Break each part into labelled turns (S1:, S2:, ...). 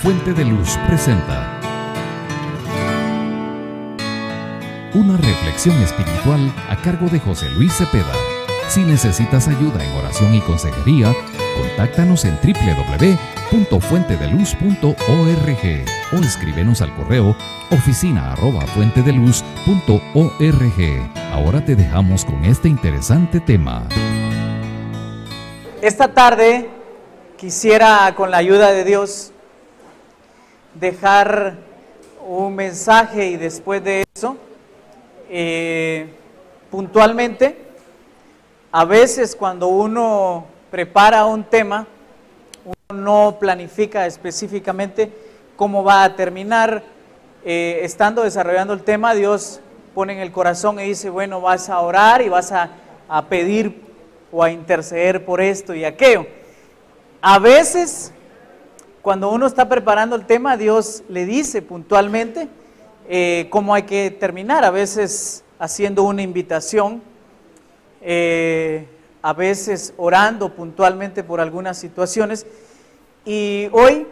S1: Fuente de Luz presenta una reflexión espiritual a cargo de José Luis Cepeda. Si necesitas ayuda en oración y consejería, contáctanos en www.fuentedeluz.org o escríbenos al correo oficina@fuentedeluz.org. Ahora te dejamos con este interesante tema.
S2: Esta tarde quisiera, con la ayuda de Dios, dejar un mensaje y después de eso, puntualmente, a veces cuando uno prepara un tema, uno no planifica específicamente cómo va a terminar. Estando desarrollando el tema, Dios pone en el corazón y dice, bueno, vas a orar y vas a pedir o a interceder por esto y aquello. A veces, cuando uno está preparando el tema, Dios le dice puntualmente cómo hay que terminar, a veces haciendo una invitación, a veces orando puntualmente por algunas situaciones. Y hoy,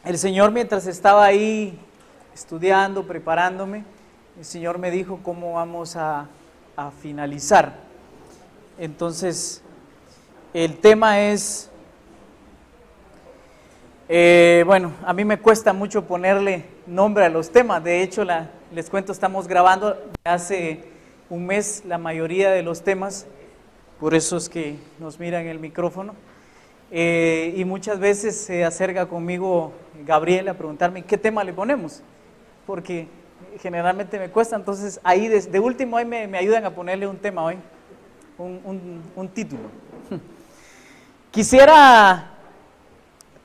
S2: el Señor, mientras estaba ahí estudiando, preparándome, el Señor me dijo cómo vamos a finalizar. Entonces, el tema es... bueno, a mí me cuesta mucho ponerle nombre a los temas. De hecho, les cuento, estamos grabando hace un mes la mayoría de los temas, por eso es que nos miran el micrófono. Y muchas veces se acerca conmigo Gabriel a preguntarme qué tema le ponemos, porque generalmente me cuesta. Entonces ahí de último ahí me ayudan a ponerle un tema hoy, un título. Quisiera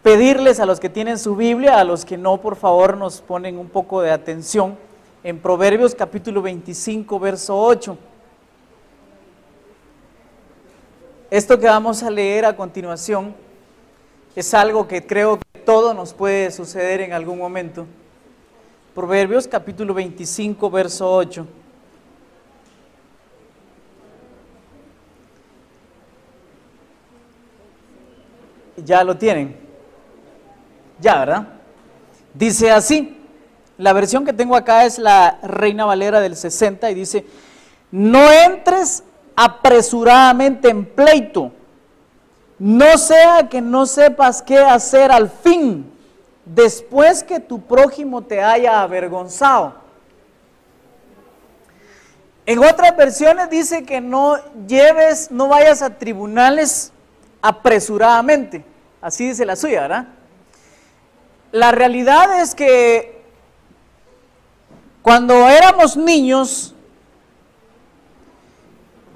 S2: pedirles a los que tienen su Biblia, a los que no, por favor, nos ponen un poco de atención en Proverbios capítulo 25, verso 8. Esto que vamos a leer a continuación es algo que creo que todo nos puede suceder en algún momento. Proverbios capítulo 25, verso 8. ¿Ya lo tienen? Ya, ¿verdad? Dice así, la versión que tengo acá es la Reina Valera del 60 y dice, no entres apresuradamente en pleito, no sea que no sepas qué hacer al fin, después que tu prójimo te haya avergonzado. En otras versiones dice que no vayas a tribunales apresuradamente, así dice la suya, ¿verdad? La realidad es que cuando éramos niños,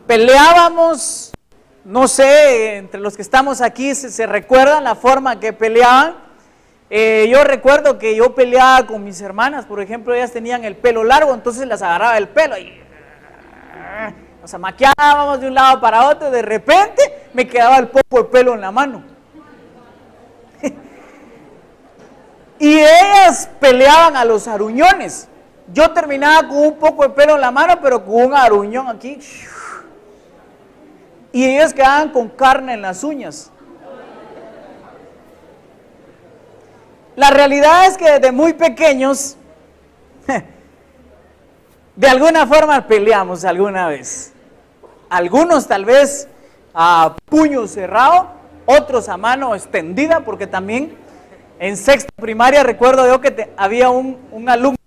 S2: peleábamos, no sé, entre los que estamos aquí, ¿se recuerdan la forma que peleaban? Yo recuerdo que yo peleaba con mis hermanas, por ejemplo, ellas tenían el pelo largo, entonces las agarraba el pelo y nos amaqueábamos de un lado para otro, de repente me quedaba el poco de pelo en la mano. Y ellas peleaban a los aruñones. Yo terminaba con un poco de pelo en la mano, pero con un aruñón aquí. Y ellas quedaban con carne en las uñas. La realidad es que desde muy pequeños, de alguna forma peleamos alguna vez. Algunos tal vez a puño cerrado, otros a mano extendida, porque también... En sexto primaria recuerdo yo que había un alumno,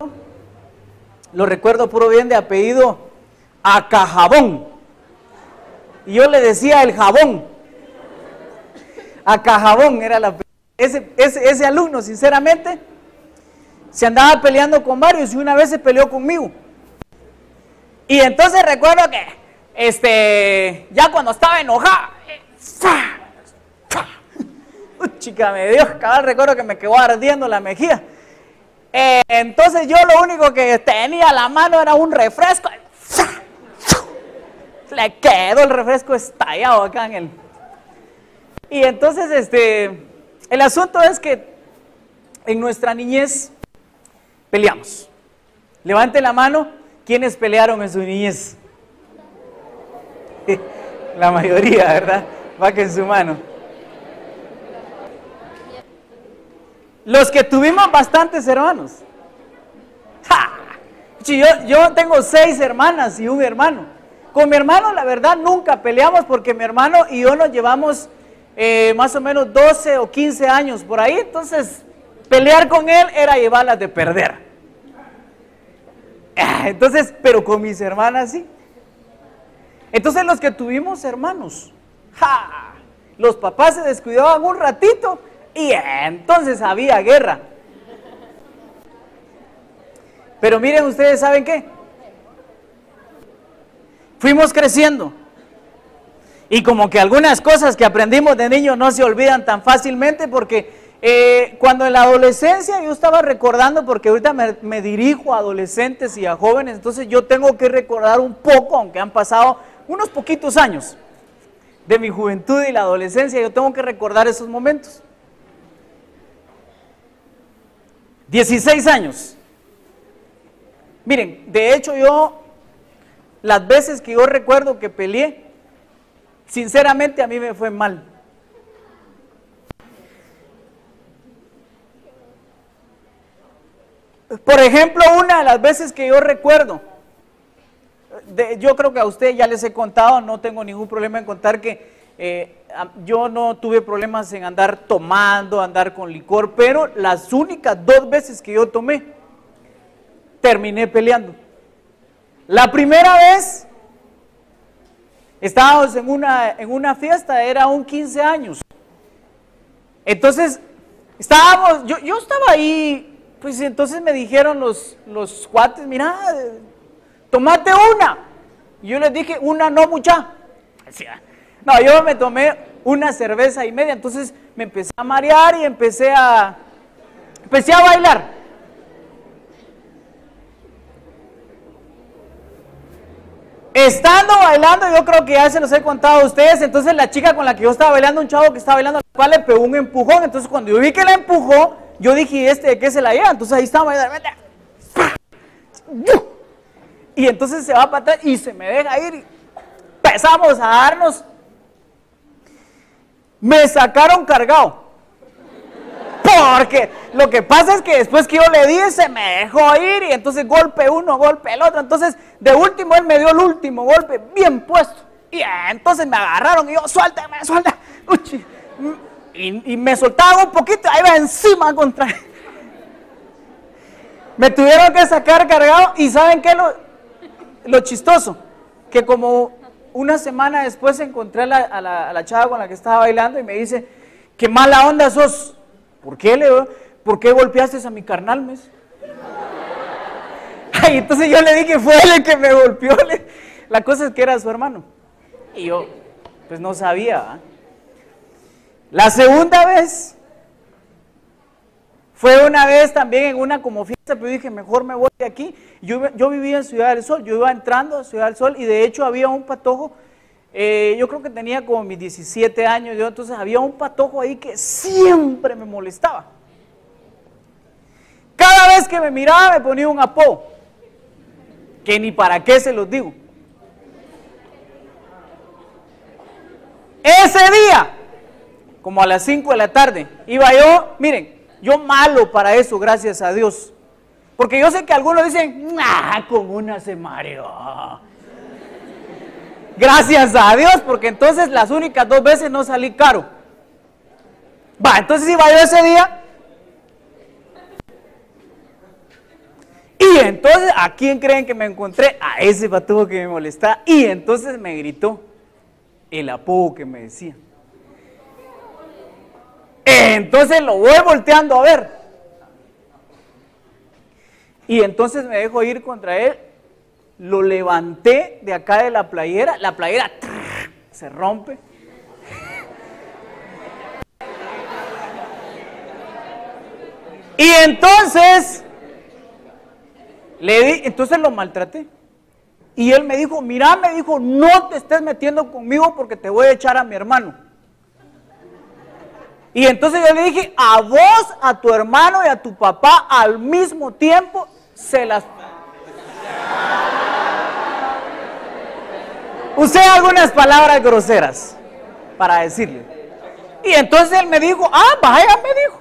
S2: lo recuerdo puro bien, de apellido Acajabón. Y yo le decía el jabón. Acajabón era ese alumno, sinceramente, se andaba peleando con varios y una vez se peleó conmigo. Y entonces recuerdo que, ya cuando estaba enojada, chica, me dio, cabal, recuerdo que me quedó ardiendo la mejilla. Entonces yo lo único que tenía a la mano era un refresco. Le quedó el refresco estallado acá en él. Y entonces el asunto es que en nuestra niñez peleamos. Levante la mano, ¿quiénes pelearon en su niñez? La mayoría, ¿verdad? Bajen su mano. Los que tuvimos bastantes hermanos. ¡Ja! Yo tengo 6 hermanas y un hermano. Con mi hermano, la verdad, nunca peleamos porque mi hermano y yo nos llevamos más o menos 12 o 15 años por ahí. Entonces, pelear con él era llevarlas de perder. Entonces, pero con mis hermanas sí. Entonces, los que tuvimos hermanos, ¡ja! Los papás se descuidaban un ratito y entonces había guerra. Pero miren ustedes, ¿saben qué? Fuimos creciendo. Y como que algunas cosas que aprendimos de niños no se olvidan tan fácilmente porque cuando en la adolescencia yo estaba recordando, porque ahorita me dirijo a adolescentes y a jóvenes, entonces yo tengo que recordar un poco, aunque han pasado unos poquitos años de mi juventud y la adolescencia, yo tengo que recordar esos momentos. 16 años. Miren, de hecho las veces que yo recuerdo que peleé, sinceramente a mí me fue mal. Por ejemplo, una de las veces que yo recuerdo, yo creo que a usted ya les he contado, no tengo ningún problema en contar que yo no tuve problemas en andar tomando, andar con licor, pero las únicas 2 veces que yo tomé, terminé peleando. La primera vez, estábamos en una fiesta, era un 15 años. Entonces, yo estaba ahí, pues entonces me dijeron los cuates, mira, tomate una. Y yo les dije, una no, mucha. No, yo me tomé una cerveza y media, entonces me empecé a marear y empecé a bailar. Estando bailando, yo creo que ya se los he contado a ustedes, entonces la chica con la que yo estaba bailando, un chavo que estaba bailando, al cual le pegó un empujón, entonces cuando yo vi que la empujó, yo dije, ¿de qué se la lleva? Entonces ahí estaba bailando, y entonces se va para atrás y se me deja ir, y empezamos a darnos, me sacaron cargado, porque lo que pasa es que después que yo le di, se me dejó ir, y entonces golpe uno, golpe el otro, entonces de último él me dio el último golpe bien puesto, y entonces me agarraron y yo, suéltame, y me soltaban un poquito, ahí va encima contra él. Me tuvieron que sacar cargado, y ¿saben qué? Lo chistoso, que como una semana después encontré a la chava con la que estaba bailando y me dice, qué mala onda sos. ¿Por qué, Leo? ¿Por qué golpeaste a mi carnal, mes? Ay, entonces yo le dije, fue él el que me golpeó. La cosa es que era su hermano. Y yo, pues no sabía. La segunda vez, fue una vez también en una como fiesta, pero dije, mejor me voy de aquí. Yo vivía en Ciudad del Sol, yo iba entrando a Ciudad del Sol y de hecho había un patojo. Yo creo que tenía como mis 17 años, entonces había un patojo ahí que siempre me molestaba. Cada vez que me miraba me ponía un apodo, que ni para qué se los digo. Ese día, como a las 5 de la tarde, iba yo, miren, yo malo para eso, gracias a Dios. Porque yo sé que algunos dicen, con una se mareó. Gracias a Dios, porque entonces las únicas 2 veces no salí caro. Entonces iba yo ese día. Y entonces, ¿a quién creen que me encontré? A ese patujo que me molestaba. Y entonces me gritó el apodo que me decía. Entonces lo voy volteando a ver. Y entonces me dejo ir contra él. Lo levanté de acá de la playera se rompe. Y entonces entonces lo maltraté. Y él me dijo, mira, no te estés metiendo conmigo porque te voy a echar a mi hermano. Y entonces yo le dije, a vos, a tu hermano y a tu papá al mismo tiempo se las... Usé algunas palabras groseras para decirle. Y entonces él me dijo, vaya, me dijo.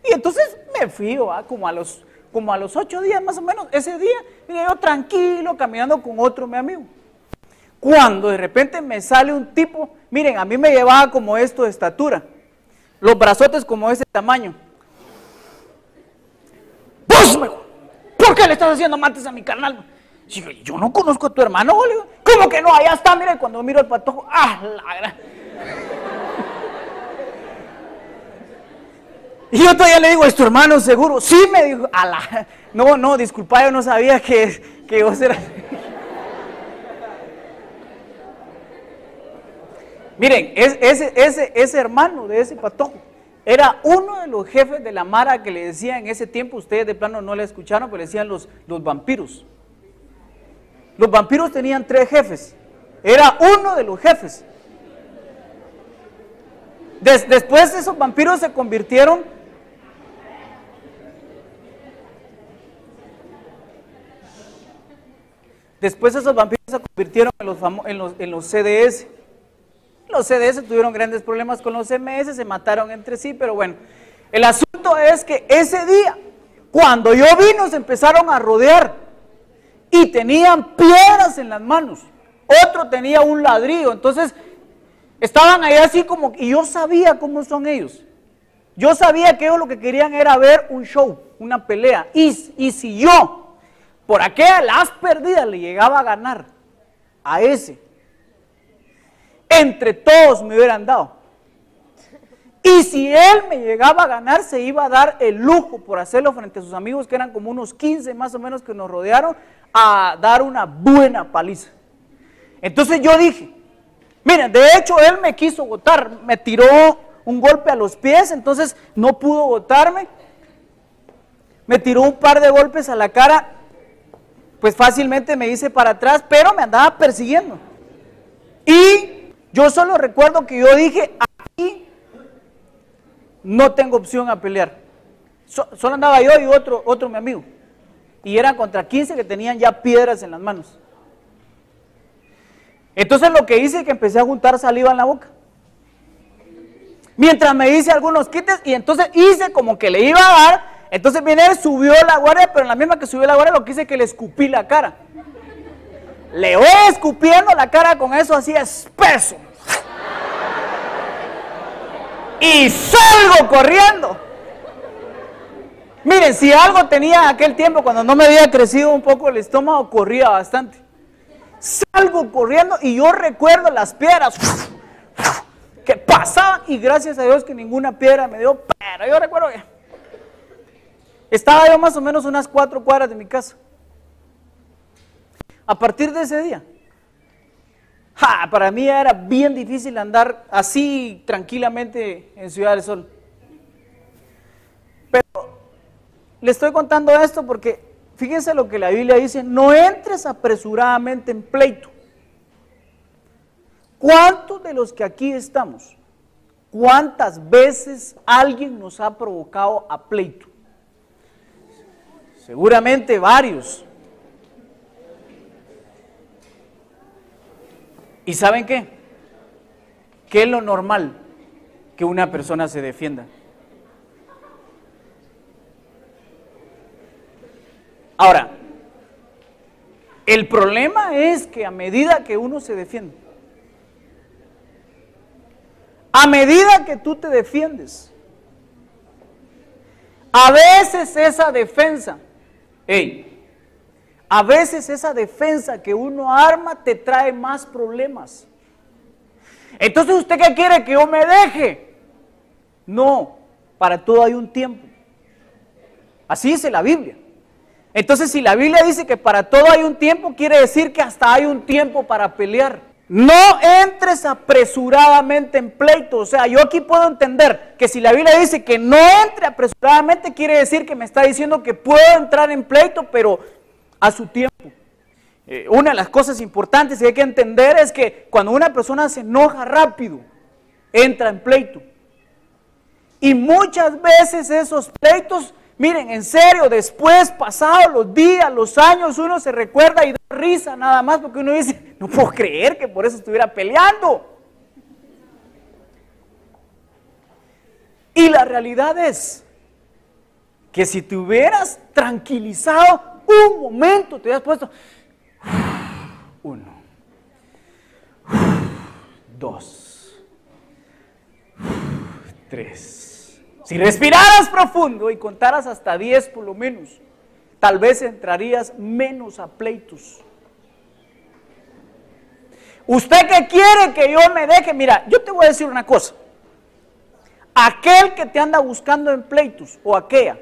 S2: Y entonces me fui, como a los 8 días más o menos, ese día, venía yo tranquilo, caminando con otro mi amigo. Cuando de repente me sale un tipo, miren, a mí me llevaba como esto de estatura, los brazotes como ese tamaño. ¡Vos, ¿por qué le estás haciendo mates a mi carnal? Yo no conozco a tu hermano, boludo. ¿Cómo que no? Allá está, mire, cuando miro el patojo, ¡ah, la gran! Y yo todavía le digo, ¿es tu hermano seguro? Sí, me dijo, no, disculpa, yo no sabía que vos eras. Miren, ese hermano de ese patojo era uno de los jefes de la mara que le decían en ese tiempo, ustedes de plano no le escucharon, pero le decían los vampiros. Los vampiros tenían 3 jefes, era uno de los jefes. Después esos vampiros se convirtieron en los CDS. Los CDS tuvieron grandes problemas con los MS, se mataron entre sí, pero bueno. El asunto es que ese día, cuando yo vi, nos empezaron a rodear y tenían piedras en las manos. Otro tenía un ladrillo, entonces estaban ahí así como, y yo sabía cómo son ellos. Yo sabía que ellos lo que querían era ver un show, una pelea. Y si yo, por aquella las perdidas, le llegaba a ganar a ese, entre todos me hubieran dado. Y si él me llegaba a ganar, se iba a dar el lujo por hacerlo frente a sus amigos, que eran como unos 15 más o menos que nos rodearon, a dar una buena paliza. Entonces yo dije, miren, de hecho él me quiso botar, me tiró un golpe a los pies, entonces no pudo botarme, me tiró un par de golpes a la cara, pues fácilmente me hice para atrás, pero me andaba persiguiendo. Y yo solo recuerdo que yo dije, aquí no tengo opción a pelear. Solo andaba yo y otro mi amigo. Y eran contra 15 que tenían ya piedras en las manos. Entonces lo que hice es que empecé a juntar saliva en la boca. Mientras me hice algunos quites y entonces hice como que le iba a dar. Entonces viene él, subió la guardia, pero en la misma que subió la guardia lo que hice es que le escupí la cara. Le voy escupiendo la cara con eso así espeso. Y salgo corriendo. Miren, si algo tenía aquel tiempo cuando no me había crecido un poco el estómago, corría bastante. Salgo corriendo y yo recuerdo las piedras que pasaban y gracias a Dios que ninguna piedra me dio, pero yo recuerdo que estaba yo más o menos unas 4 cuadras de mi casa. A partir de ese día, para mí era bien difícil andar así tranquilamente en Ciudad del Sol. Pero le estoy contando esto porque fíjense lo que la Biblia dice, no entres apresuradamente en pleito. ¿Cuántos de los que aquí estamos, cuántas veces alguien nos ha provocado a pleito? Seguramente varios. ¿Y saben qué? ¿Qué es lo normal? Que una persona se defienda. Ahora, el problema es que a medida que uno se defiende, a medida que tú te defiendes, a veces esa defensa, a veces esa defensa que uno arma te trae más problemas. Entonces, ¿usted qué quiere? ¿Que yo me deje? No, para todo hay un tiempo. Así dice la Biblia. Entonces, si la Biblia dice que para todo hay un tiempo, quiere decir que hasta hay un tiempo para pelear. No entres apresuradamente en pleito. O sea, yo aquí puedo entender que si la Biblia dice que no entre apresuradamente, quiere decir que me está diciendo que puedo entrar en pleito, pero a su tiempo. Una de las cosas importantes que hay que entender es que cuando una persona se enoja rápido, entra en pleito. Y muchas veces esos pleitos, miren, en serio, después, pasados los días, los años, uno se recuerda y da risa nada más porque uno dice, no puedo creer que por eso estuviera peleando. Y la realidad es que si te hubieras tranquilizado un momento, te hubieras puesto 1, 2, 3. Si respiraras profundo y contaras hasta 10 por lo menos, tal vez entrarías menos a pleitos. ¿Usted qué quiere que yo me deje? Mira, yo te voy a decir una cosa. Aquel que te anda buscando en pleitos, o aquella,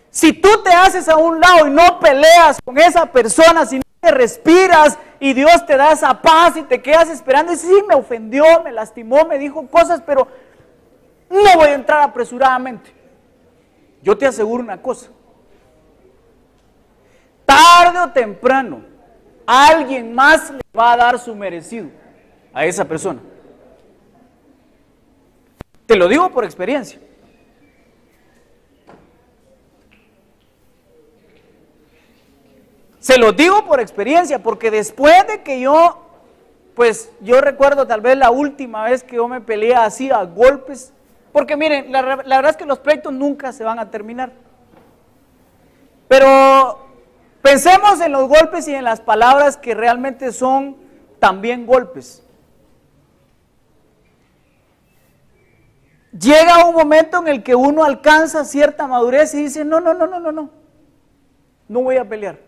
S2: si tú te haces a un lado y no peleas con esa persona, si no te respiras y Dios te da esa paz y te quedas esperando, y sí, me ofendió, me lastimó, me dijo cosas, pero no voy a entrar apresuradamente. Yo te aseguro una cosa, tarde o temprano, alguien más le va a dar su merecido a esa persona. Te lo digo por experiencia. Se lo digo por experiencia, porque después de que yo recuerdo tal vez la última vez que yo me peleé así a golpes, porque miren, la verdad es que los pleitos nunca se van a terminar. Pero pensemos en los golpes y en las palabras que realmente son también golpes. Llega un momento en el que uno alcanza cierta madurez y dice, no voy a pelear,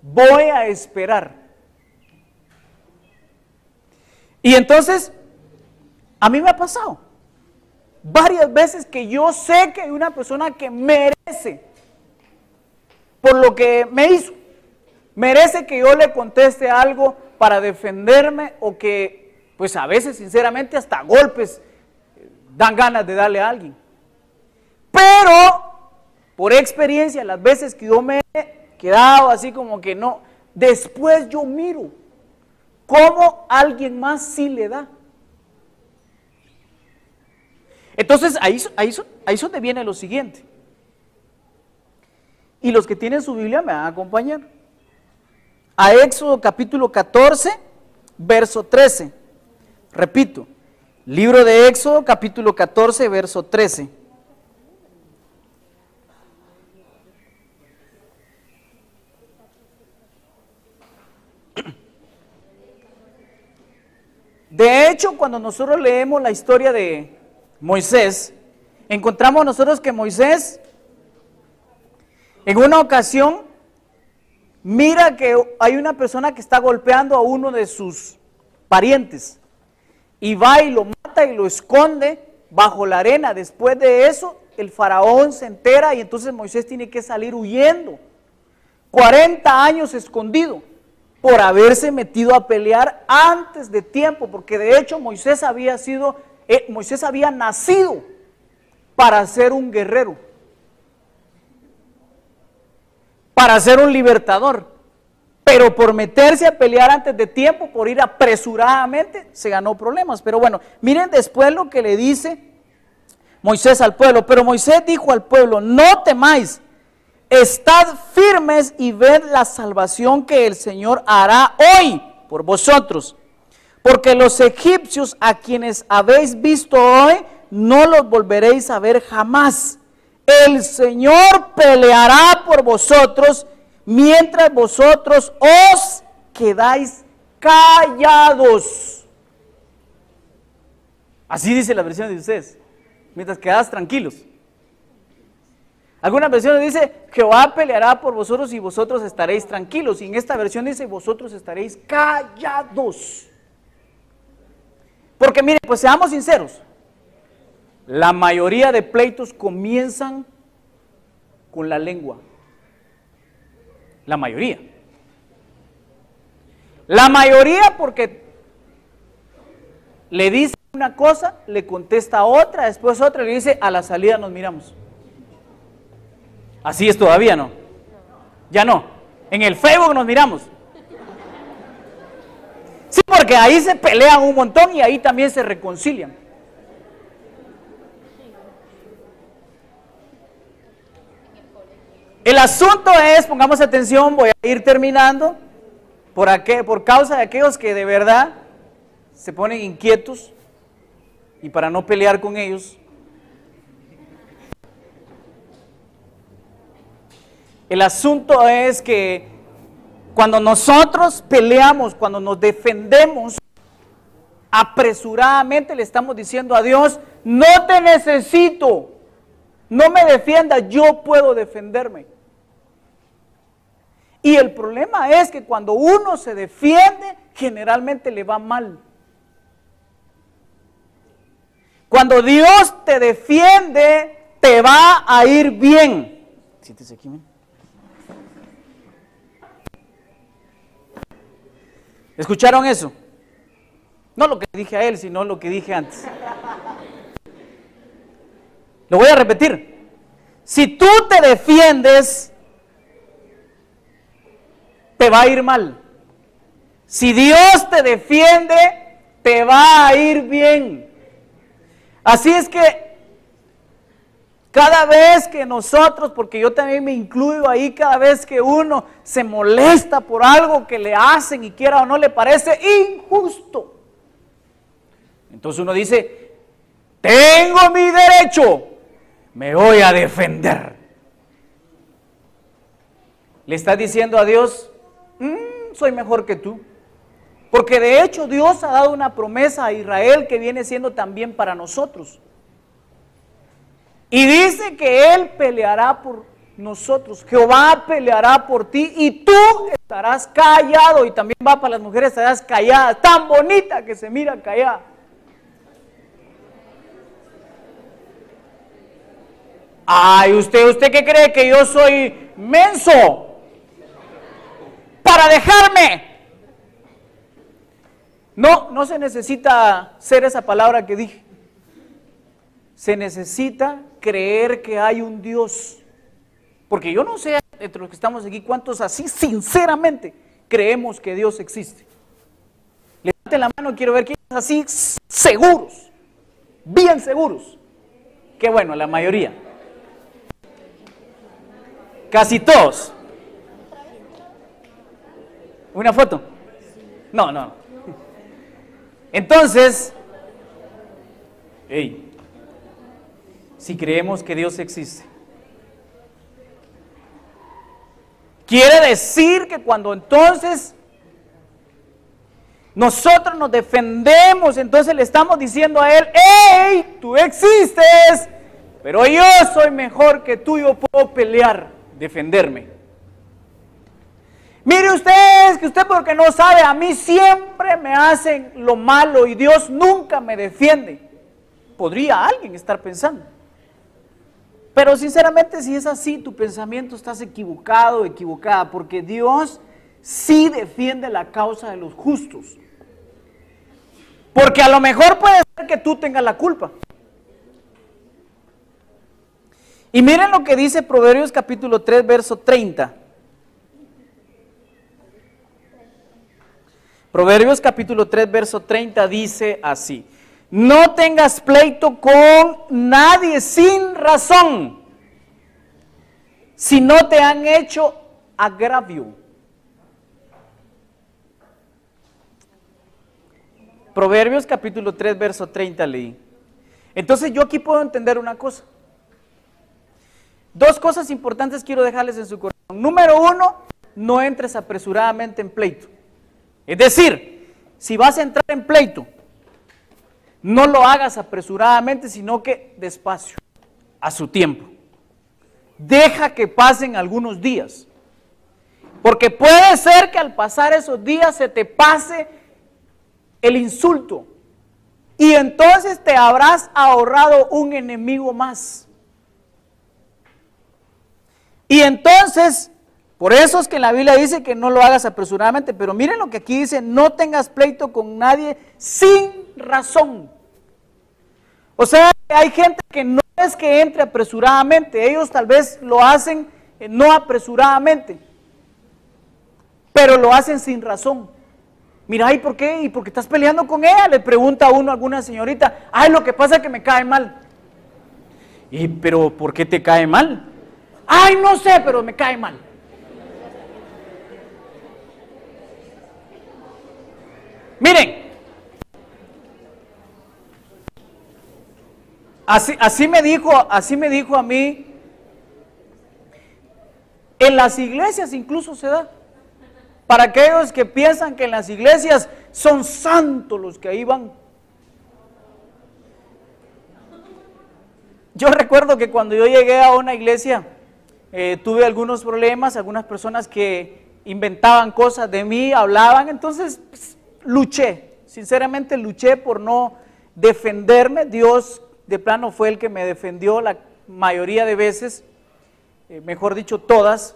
S2: voy a esperar. Y entonces, a mí me ha pasado varias veces que yo sé que hay una persona que merece, por lo que me hizo, merece que yo le conteste algo para defenderme, o que, pues a veces sinceramente hasta golpes dan ganas de darle a alguien. Pero, por experiencia, las veces que yo me he quedado así como que no, después yo miro cómo alguien más sí le da. Entonces, ahí es donde viene lo siguiente. Y los que tienen su Biblia me van a acompañar. A Éxodo capítulo 14, verso 13. Repito, libro de Éxodo capítulo 14, verso 13. De hecho, cuando nosotros leemos la historia de Moisés, encontramos nosotros que Moisés, en una ocasión, mira que hay una persona que está golpeando a uno de sus parientes, y va y lo mata y lo esconde bajo la arena. Después de eso, el faraón se entera y entonces Moisés tiene que salir huyendo, 40 años escondido, por haberse metido a pelear antes de tiempo, porque de hecho Moisés había nacido para ser un guerrero, para ser un libertador, pero por meterse a pelear antes de tiempo, por ir apresuradamente, se ganó problemas. Pero bueno, miren después lo que le dice Moisés al pueblo. Pero Moisés dijo al pueblo, no temáis, estad firmes y ved la salvación que el Señor hará hoy por vosotros, porque los egipcios a quienes habéis visto hoy, no los volveréis a ver jamás. El Señor peleará por vosotros, mientras vosotros os quedáis callados. Así dice la versión de ustedes, mientras quedáis tranquilos. Algunas versiones dice, Jehová peleará por vosotros y vosotros estaréis tranquilos. Y en esta versión dice, vosotros estaréis callados. Porque miren, pues seamos sinceros, la mayoría de pleitos comienzan con la lengua. La mayoría. La mayoría porque le dice una cosa, le contesta otra, después otra, le dice, a la salida nos miramos. Así es todavía, ¿no? Ya no. En el Facebook nos miramos. Sí, porque ahí se pelean un montón y ahí también se reconcilian. El asunto es, pongamos atención, voy a ir terminando, por causa de aquellos que de verdad se ponen inquietos y para no pelear con ellos, El asunto es que cuando nosotros peleamos, cuando nos defendemos, apresuradamente le estamos diciendo a Dios, no te necesito, no me defiendas, yo puedo defenderme. Y el problema es que cuando uno se defiende, generalmente le va mal. Cuando Dios te defiende, te va a ir bien. Siéntese aquí, ¿me? ¿Escucharon eso? No lo que dije a él, sino lo que dije antes. Lo voy a repetir. Si tú te defiendes, te va a ir mal. Si Dios te defiende, te va a ir bien. Así es que cada vez que nosotros, porque yo también me incluyo ahí, cada vez que uno se molesta por algo que le hacen y quiera o no le parece injusto, entonces uno dice, tengo mi derecho, me voy a defender. Le está diciendo a Dios, soy mejor que tú. Porque de hecho Dios ha dado una promesa a Israel que viene siendo también para nosotros. Y dice que Él peleará por nosotros, Jehová peleará por ti y tú estarás callado. Y también va para las mujeres, estarás callada, tan bonita que se mira callada. Ay, ¿usted qué cree, que yo soy menso para dejarme? No se necesita ser esa palabra que dije. Se necesita creer que hay un Dios. Porque yo no sé, entre los que estamos aquí, cuántos así sinceramente creemos que Dios existe. Levanten la mano, quiero ver quiénes así seguros, bien seguros. Qué bueno, la mayoría. Casi todos. ¿Una foto? No. Entonces, si creemos que Dios existe, quiere decir que cuando entonces nosotros nos defendemos, entonces le estamos diciendo a Él, ¡hey! Tú existes, pero yo soy mejor que tú, yo puedo pelear, defenderme. Mire ustedes, que usted porque no sabe, a mí siempre me hacen lo malo y Dios nunca me defiende. Podría alguien estar pensando. Pero sinceramente, si es así, tu pensamiento estás equivocado, equivocada, porque Dios sí defiende la causa de los justos. Porque a lo mejor puede ser que tú tengas la culpa. Y miren lo que dice Proverbios capítulo 3, verso 30. Proverbios capítulo 3, verso 30 dice así: no tengas pleito con nadie sin razón, si no te han hecho agravio. Proverbios capítulo 3, verso 30 leí. Entonces yo aquí puedo entender una cosa. Dos cosas importantes quiero dejarles en su corazón. Número uno, no entres apresuradamente en pleito. Es decir, si vas a entrar en pleito, no lo hagas apresuradamente, sino que despacio, a su tiempo. Deja que pasen algunos días, porque puede ser que al pasar esos días se te pase el insulto y entonces te habrás ahorrado un enemigo más. Y entonces, por eso es que la Biblia dice que no lo hagas apresuradamente, pero miren lo que aquí dice: no tengas pleito con nadie sin razón. O sea, hay gente que no es que entre apresuradamente, ellos tal vez lo hacen no apresuradamente, pero lo hacen sin razón. Mira, ¿y por qué? ¿Y por qué estás peleando con ella? Le pregunta a uno a alguna señorita. Ay, lo que pasa es que me cae mal. ¿Pero por qué te cae mal? Ay, no sé, pero me cae mal. Miren, así me dijo a mí En las iglesias incluso se da. Para aquellos que piensan que en las iglesias son santos los que ahí van. Yo recuerdo que cuando yo llegué a una iglesia, tuve algunos problemas, algunas personas que inventaban cosas de mí, hablaban, entonces pues, luché, sinceramente luché por no defenderme. Dios de plano fue el que me defendió la mayoría de veces, mejor dicho todas.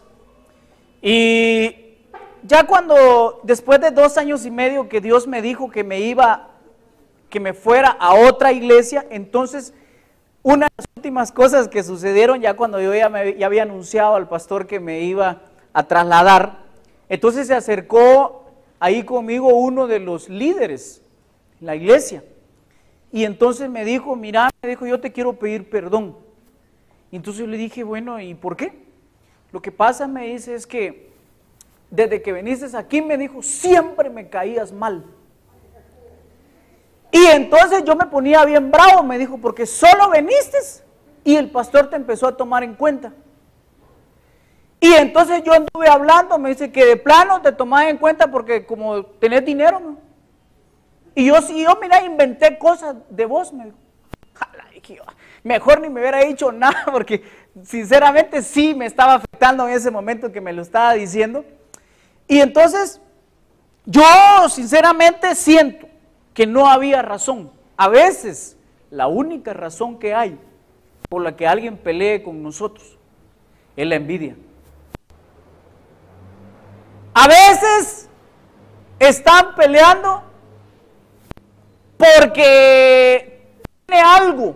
S2: Y ya cuando, después de 2 años y medio que Dios me dijo que me fuera a otra iglesia, entonces una de las últimas cosas que sucedieron, ya cuando yo ya había anunciado al pastor que me iba a trasladar, entonces se acercó ahí conmigo uno de los líderes en la iglesia, y entonces me dijo, mira, yo te quiero pedir perdón. Y entonces yo le dije, bueno, ¿y por qué? Lo que pasa, me dice, es que desde que viniste aquí, me dijo, siempre me caías mal. Y entonces yo me ponía bien bravo, me dijo, porque solo viniste y el pastor te empezó a tomar en cuenta. Y entonces yo anduve hablando, me dice que de plano te tomaba en cuenta porque como tenés dinero, ¿no? Y yo mira, inventé cosas de vos, me dijo. Mejor ni me hubiera dicho nada, porque sinceramente sí me estaba afectando en ese momento que me lo estaba diciendo. Y entonces, yo sinceramente siento que no había razón. A veces, la única razón que hay por la que alguien pelee con nosotros es la envidia. A veces están peleando porque tiene algo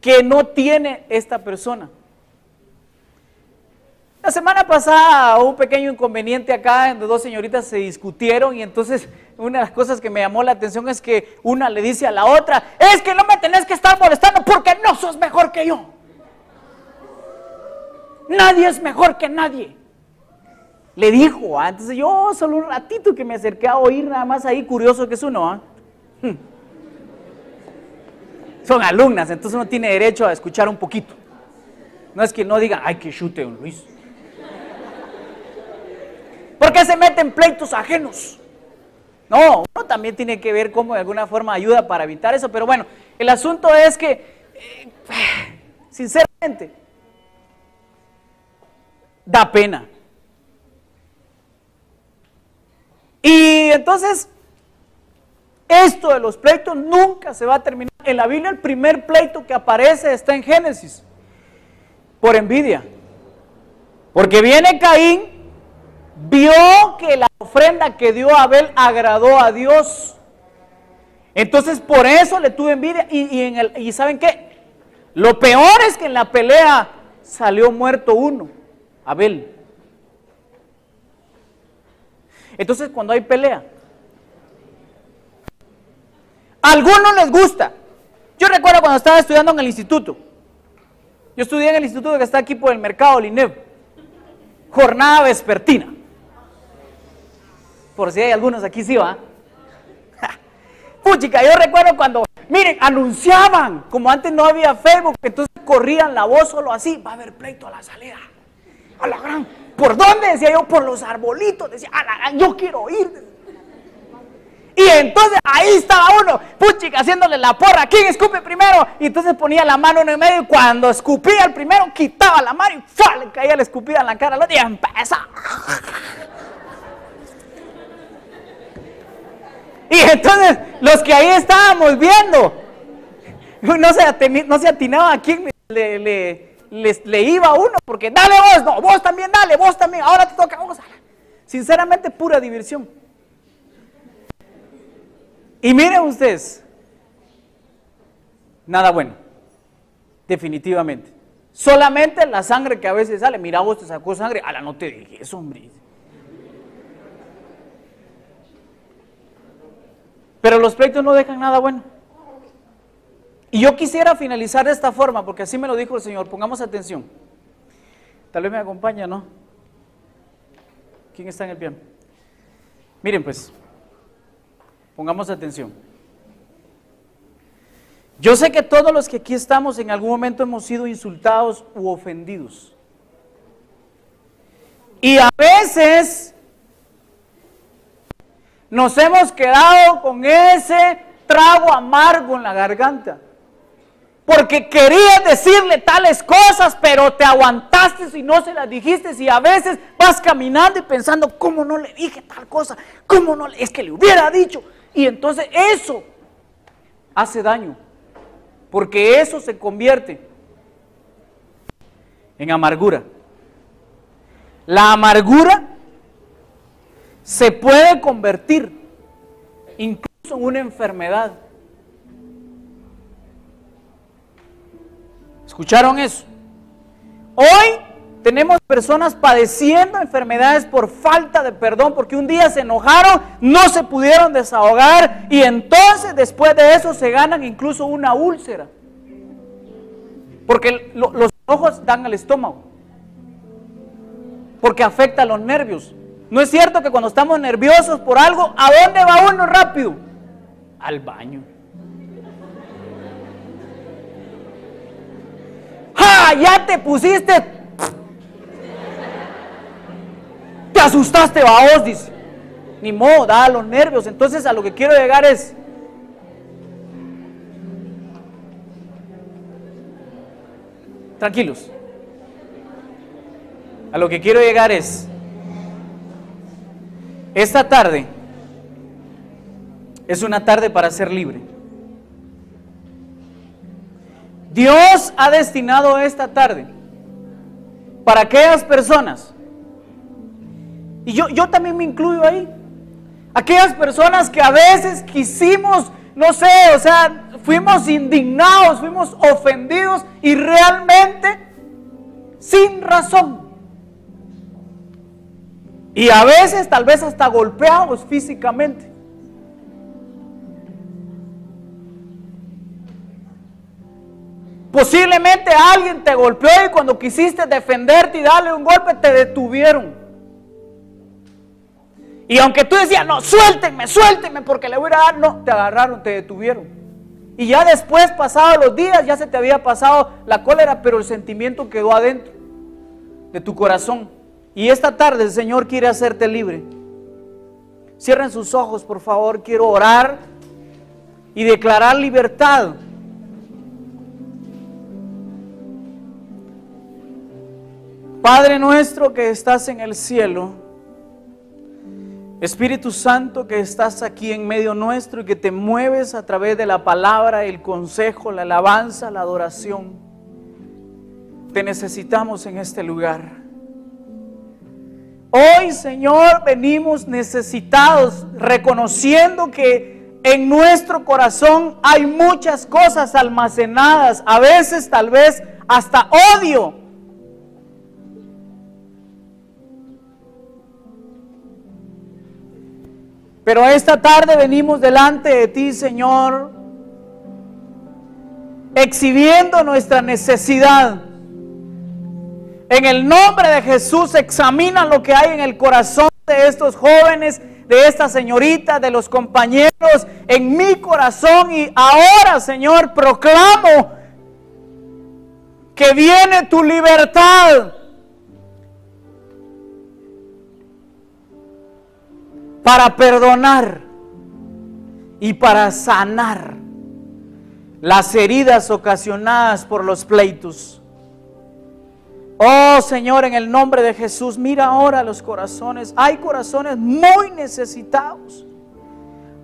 S2: que no tiene esta persona. La semana pasada hubo un pequeño inconveniente acá, donde 2 señoritas se discutieron, y entonces una de las cosas que me llamó la atención es que una le dice a la otra, es que no me tenés que estar molestando porque no sos mejor que yo. Nadie es mejor que nadie. Le dijo, entonces yo solo un ratito que me acerqué a oír nada más ahí, curioso que es uno, Son alumnas, entonces uno tiene derecho a escuchar un poquito. No es que no digan, ay, que chute, don Luis. ¿Por qué se meten pleitos ajenos? No, uno también tiene que ver cómo de alguna forma ayuda para evitar eso, pero bueno, el asunto es que, sinceramente, da pena. Y entonces, esto de los pleitos nunca se va a terminar. En la Biblia el primer pleito que aparece está en Génesis, por envidia. Porque viene Caín, vio que la ofrenda que dio Abel agradó a Dios. Entonces por eso le tuvo envidia. Y ¿saben qué? Lo peor es que en la pelea salió muerto uno, Abel. Entonces cuando hay pelea, a algunos les gusta. Yo recuerdo cuando estaba estudiando en el instituto. Yo estudié en el instituto que está aquí por el mercado Linev. Jornada vespertina. Por si hay algunos aquí, sí va. Puchica, yo recuerdo cuando, miren, anunciaban, como antes no había Facebook, entonces corrían la voz solo así, va a haber pleito a la salida. A la gran, ¿por dónde? Decía yo, por los arbolitos, decía, a la gran, yo quiero ir. Y entonces ahí estaba uno, puchica, haciéndole la porra, ¿quién escupe primero? Y entonces ponía la mano en el medio y cuando escupía el primero, quitaba la mano y ¡fua! Le caía la escupida en la cara al otro y empezaba. Y entonces los que ahí estábamos viendo, no se atinaba a quién le iba a uno, porque dale vos, no, vos también dale, vos también, ahora te toca vos. Sinceramente, pura diversión. Y miren ustedes, nada bueno, definitivamente. Solamente la sangre que a veces sale, mira vos te sacó sangre, ala no te dije eso, hombre. Pero los pleitos no dejan nada bueno. Y yo quisiera finalizar de esta forma, porque así me lo dijo el Señor, pongamos atención. Tal vez me acompaña, ¿no? ¿Quién está en el piano? Miren pues. Pongamos atención. Yo sé que todos los que aquí estamos en algún momento hemos sido insultados u ofendidos. Y a veces nos hemos quedado con ese trago amargo en la garganta. Porque querías decirle tales cosas, pero te aguantaste y no se las dijiste. Y a veces vas caminando y pensando, ¿cómo no le dije tal cosa? ¿Cómo no? Es que le hubiera dicho. Y entonces eso hace daño. Porque eso se convierte en amargura. La amargura se puede convertir incluso en una enfermedad. ¿Escucharon eso? Hoy tenemos personas padeciendo enfermedades por falta de perdón, porque un día se enojaron, no se pudieron desahogar y entonces después de eso se ganan incluso una úlcera. Porque los ojos dan al estómago. Porque afecta a los nervios. ¿No es cierto que cuando estamos nerviosos por algo, ¿a dónde va uno rápido? Al baño. ¡Ja! Ya te pusiste. Te asustaste, vaos, dice. Ni modo, da los nervios. Entonces a lo que quiero llegar es, tranquilos. A lo que quiero llegar es, esta tarde es una tarde para ser libre. Dios ha destinado esta tarde para aquellas personas, y yo también me incluyo ahí, aquellas personas que a veces quisimos, no sé, o sea, fuimos indignados, fuimos ofendidos y realmente sin razón. Y a veces tal vez hasta golpeados físicamente. Posiblemente alguien te golpeó y cuando quisiste defenderte y darle un golpe te detuvieron. Y aunque tú decías, no, suéltenme, suéltenme porque le voy a dar, no, te agarraron, te detuvieron. Y ya después, pasados los días, ya se te había pasado la cólera, pero el sentimiento quedó adentro de tu corazón. Y esta tarde el Señor quiere hacerte libre. Cierren sus ojos, por favor. Quiero orar y declarar libertad. Padre nuestro que estás en el cielo, Espíritu Santo que estás aquí en medio nuestro y que te mueves a través de la palabra, el consejo, la alabanza, la adoración. Te necesitamos en este lugar. Hoy, Señor, venimos necesitados, reconociendo que en nuestro corazón hay muchas cosas almacenadas, a veces tal vez hasta odio. Pero esta tarde venimos delante de ti, Señor, exhibiendo nuestra necesidad. En el nombre de Jesús, examina lo que hay en el corazón de estos jóvenes, de esta señorita, de los compañeros, en mi corazón. Y ahora, Señor, proclamo que viene tu libertad para perdonar y para sanar las heridas ocasionadas por los pleitos. Oh Señor, en el nombre de Jesús, mira ahora los corazones. Hay corazones muy necesitados.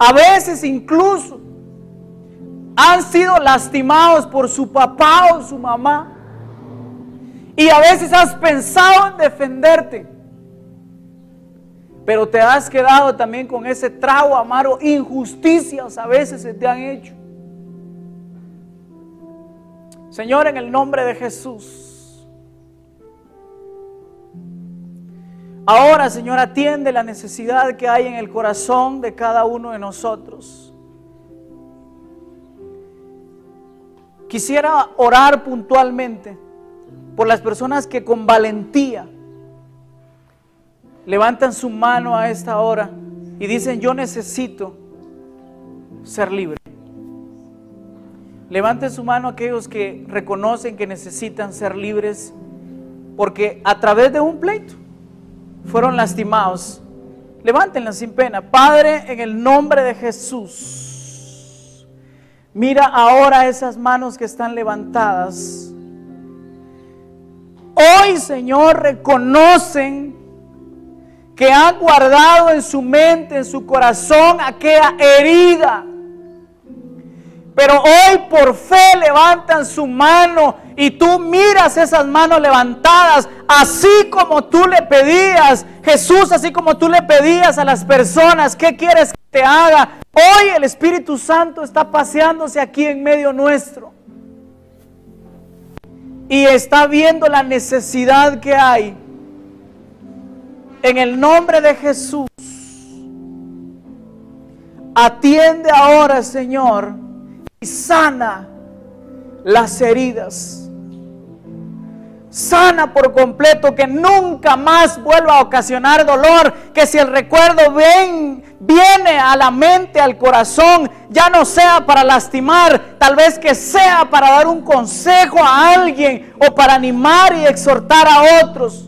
S2: A veces incluso han sido lastimados por su papá o su mamá. Y a veces has pensado en defenderte, pero te has quedado también con ese trago amargo. Injusticias a veces se te han hecho. Señor, en el nombre de Jesús, ahora, Señor, atiende la necesidad que hay en el corazón de cada uno de nosotros. Quisiera orar puntualmente por las personas que con valentía levantan su mano a esta hora y dicen: yo necesito ser libre. Levanten su mano aquellos que reconocen que necesitan ser libres, porque a través de un pleito fueron lastimados, levántenla sin pena. Padre, en el nombre de Jesús, mira ahora esas manos que están levantadas. Hoy, Señor, reconocen que han guardado en su mente, en su corazón, aquella herida. Pero hoy por fe levantan su mano y tú miras esas manos levantadas, así como tú le pedías, Jesús, así como tú le pedías a las personas, ¿qué quieres que te haga? Hoy el Espíritu Santo está paseándose aquí en medio nuestro y está viendo la necesidad que hay. En el nombre de Jesús, atiende ahora, Señor, y sana las heridas. Sana por completo, que nunca más vuelva a ocasionar dolor, que si el recuerdo viene a la mente, al corazón, ya no sea para lastimar, tal vez que sea para dar un consejo a alguien o para animar y exhortar a otros.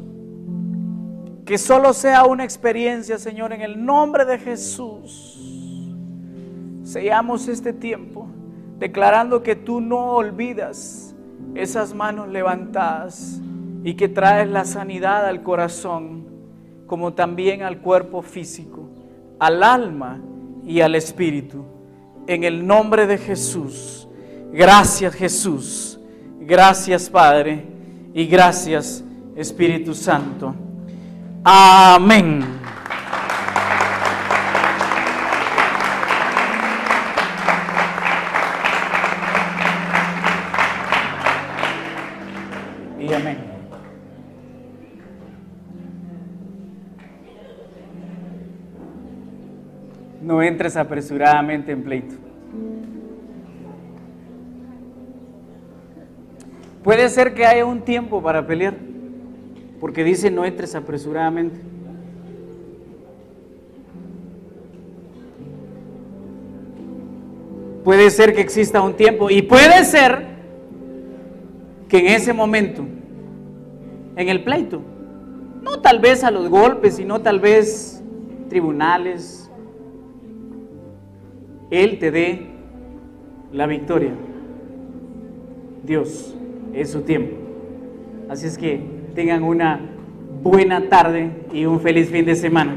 S2: Que solo sea una experiencia, Señor, en el nombre de Jesús. Sellamos este tiempo declarando que tú no olvidas esas manos levantadas y que traes la sanidad al corazón, como también al cuerpo físico, al alma y al espíritu. En el nombre de Jesús. Gracias, Jesús. Gracias, Padre. Y gracias, Espíritu Santo. Amén. Y amén. No entres apresuradamente en pleito. Puede ser que haya un tiempo para pelear, porque dice no entres apresuradamente. Puede ser que exista un tiempo y puede ser que en ese momento, en el pleito, no tal vez a los golpes, sino tal vez tribunales, Él te dé la victoria. Dios es su tiempo. Así es que tengan una buena tarde y un feliz fin de semana.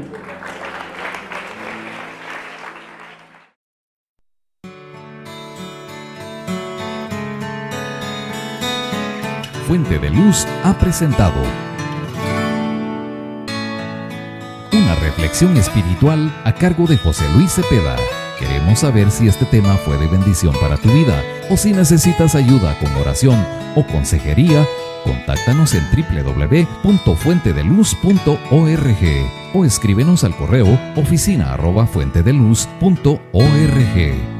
S1: Fuente de Luz ha presentado una reflexión espiritual a cargo de José Luis Cepeda. Queremos saber si este tema fue de bendición para tu vida o si necesitas ayuda con oración o consejería. Contáctanos en www.fuentedeluz.org o escríbenos al correo oficina@fuentedeluz.org.